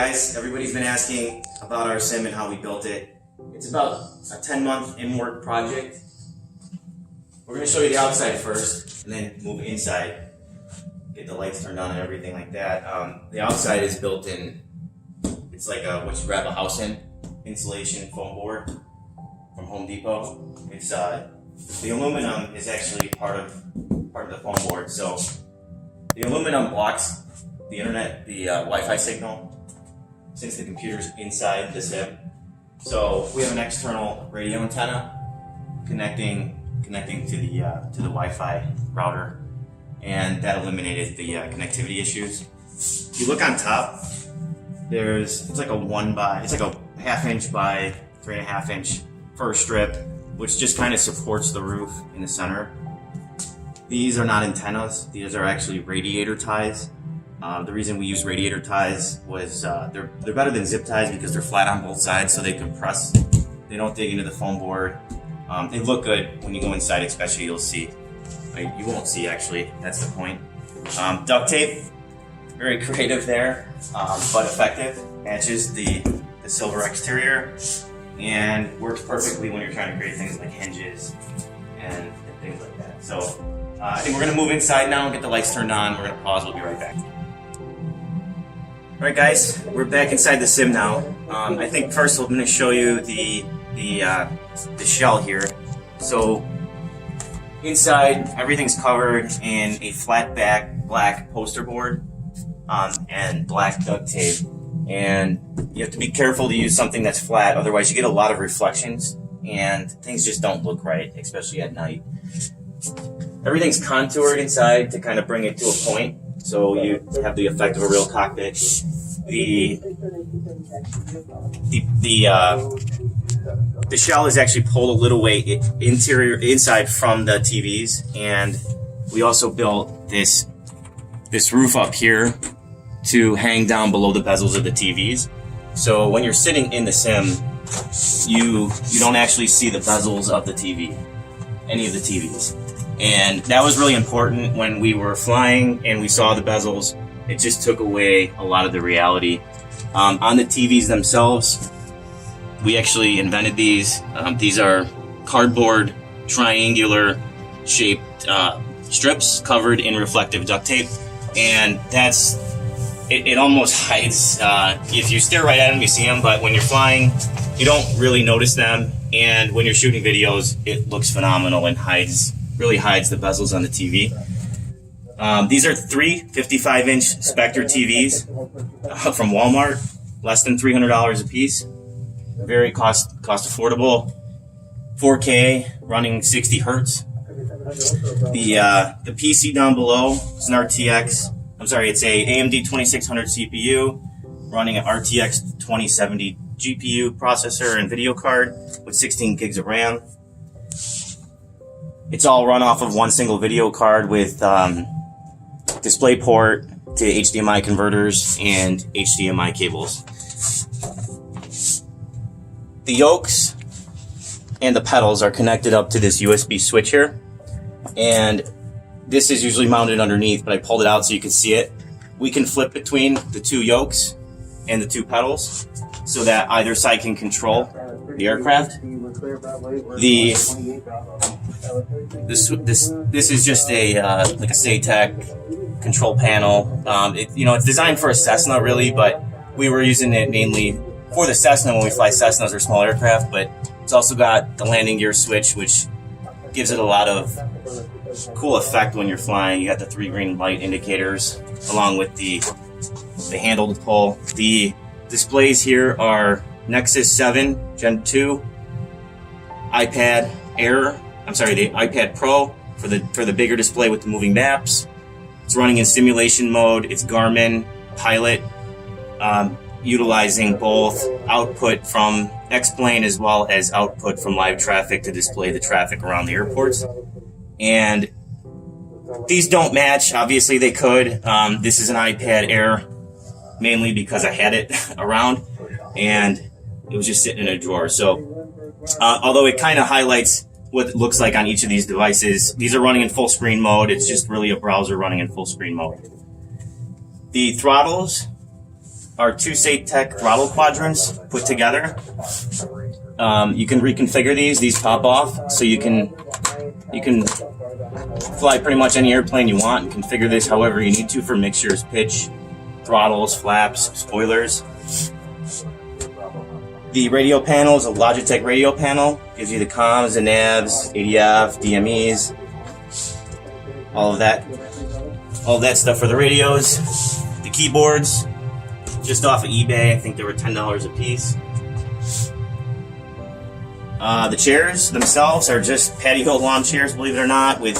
guys, everybody's been asking about our sim and how we built it. It's about a 10-month in-work project. We're going to show you the outside first and then move inside, get the lights turned on and everything like that. The outside is built in, it's like what you wrap a house in, insulation foam board from Home Depot. It's the aluminum is actually part of the foam board. So the aluminum blocks the internet, the Wi-Fi signal, since the computer's inside the sim. So we have an external radio antenna connecting to the Wi-Fi router, and that eliminated the connectivity issues. If you look on top, it's like a ½ inch by 3.5 inch fir strip, which just kind of supports the roof in the center. These are not antennas; these are actually radiator ties. The reason we use radiator ties was they're better than zip ties because they're flat on both sides, so they compress. They don't dig into the foam board. They look good when you go inside, especially. You'll see. You won't see, actually. That's the point. Duct tape, very creative there, but effective. Matches the silver exterior and works perfectly when you're trying to create things like hinges and things like that. So I think we're going to move inside now and get the lights turned on. We're going to pause. We'll be right back. Alright guys, we're back inside the sim now. I think first I'm going to show you the shell here. So inside, everything's covered in a flat back black poster board and black duct tape. And you have to be careful to use something that's flat, otherwise you get a lot of reflections and things just don't look right, especially at night. Everything's contoured inside to kind of bring it to a point, so you have the effect of a real cockpit. The shell is actually pulled a little way inside from the TVs, and we also built this roof up here to hang down below the bezels of the TVs. So when you're sitting in the sim, you don't actually see the bezels of the TV, any of the TVs. And that was really important when we were flying and we saw the bezels. It just took away a lot of the reality. On the TVs themselves, we actually invented these. These are cardboard, triangular shaped strips covered in reflective duct tape. And it almost hides, if you stare right at them, you see them, but when you're flying, you don't really notice them. And when you're shooting videos, it looks phenomenal and really hides the bezels on the TV. These are three 55-inch Spectre TVs from Walmart, less than $300 a piece. Very cost affordable. 4K, running 60 hertz. The PC down below is an RTX. It's a AMD 2600 CPU running an RTX 2070 GPU processor and video card with 16 gigs of RAM. It's all run off of one single video card with DisplayPort to HDMI converters and HDMI cables. The yokes and the pedals are connected up to this USB switch here, and this is usually mounted underneath, but I pulled it out so you can see it. We can flip between the two yokes and the two pedals so that either side can control the aircraft. This is just a like a SATEC control panel. It's designed for a Cessna really, but we were using it mainly for the Cessna when we fly Cessnas or small aircraft. But it's also got the landing gear switch, which gives it a lot of cool effect when you're flying. You got the 3 green light indicators along with the handle to pull. The displays here are Nexus 7 Gen 2, iPad Air. The iPad Pro for the bigger display with the moving maps. It's running in simulation mode. It's Garmin Pilot, utilizing both output from X-Plane as well as output from live traffic to display the traffic around the airports. And these don't match. Obviously they could. This is an iPad Air, mainly because I had it around and it was just sitting in a drawer. So although it kind of highlights what it looks like on each of these devices, these are running in full screen mode. It's just really a browser running in full screen mode. The throttles are two SATEC throttle quadrants put together. You can reconfigure these pop off, so you can fly pretty much any airplane you want and configure this however you need to for mixtures, pitch, throttles, flaps, spoilers. The radio panel is a Logitech radio panel. Gives you the comms, the navs, ADF, DMEs, all of that stuff for the radios. The keyboards, just off of eBay, I think they were $10 a piece. The chairs themselves are just patio lawn chairs, believe it or not, with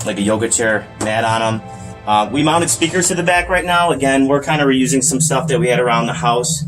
like a yoga chair mat on them. We mounted speakers to the back right now. Again, we're kind of reusing some stuff that we had around the house.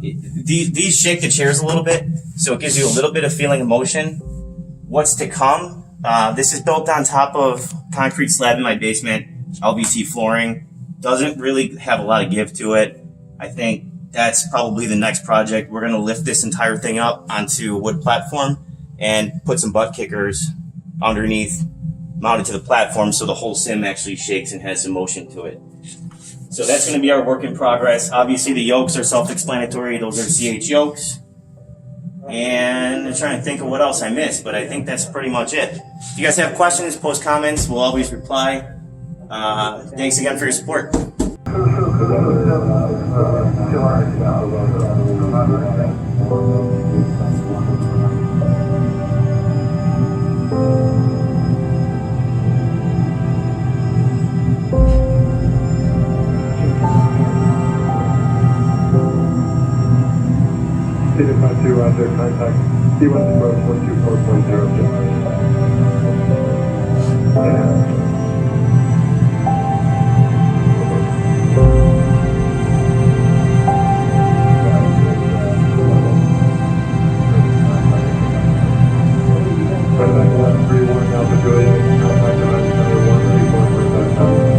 These shake the chairs a little bit, so it gives you a little bit of feeling of motion. What's to come? This is built on top of concrete slab in my basement, LVT flooring. Doesn't really have a lot of give to it. I think that's probably the next project. We're going to lift this entire thing up onto a wood platform and put some butt kickers underneath, mounted to the platform, so the whole sim actually shakes and has some motion to it. So that's going to be our work in progress. Obviously, the yokes are self-explanatory. Those are CH yokes. And I'm trying to think of what else I missed, but I think that's pretty much it. If you guys have questions, post comments. We'll always reply. Thanks again for your support. 2 Roger, contact C1 approach 124.0. Contact 131 Alpha Juliet, contact number 134.5.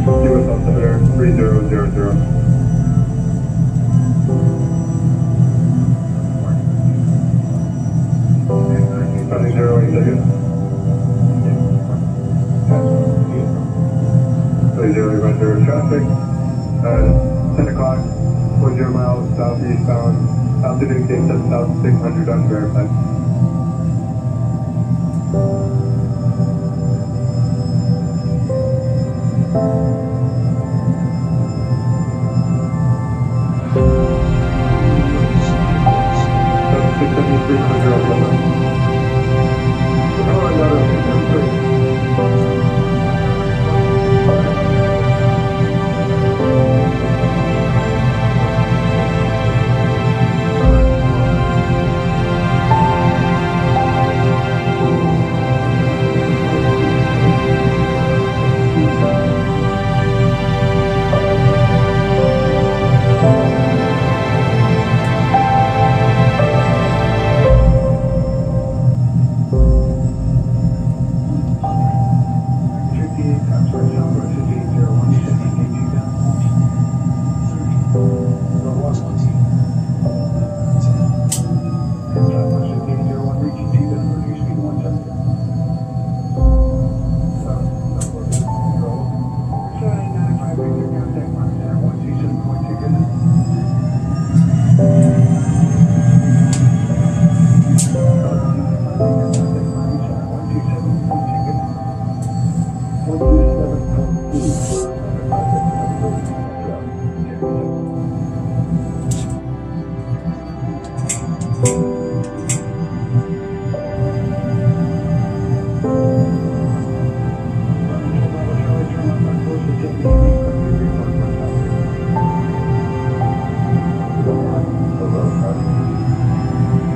US altimeter 3000. Running 0 8 seconds. 30 render traffic. 10 o'clock, 40 miles southeastbound. Altitude indicates 7,600 unverified.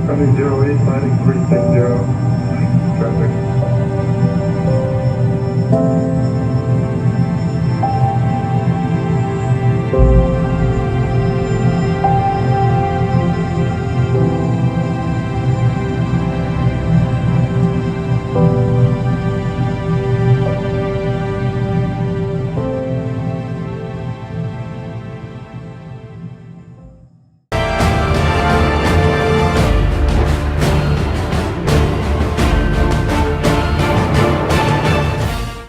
Running 08, landing 360.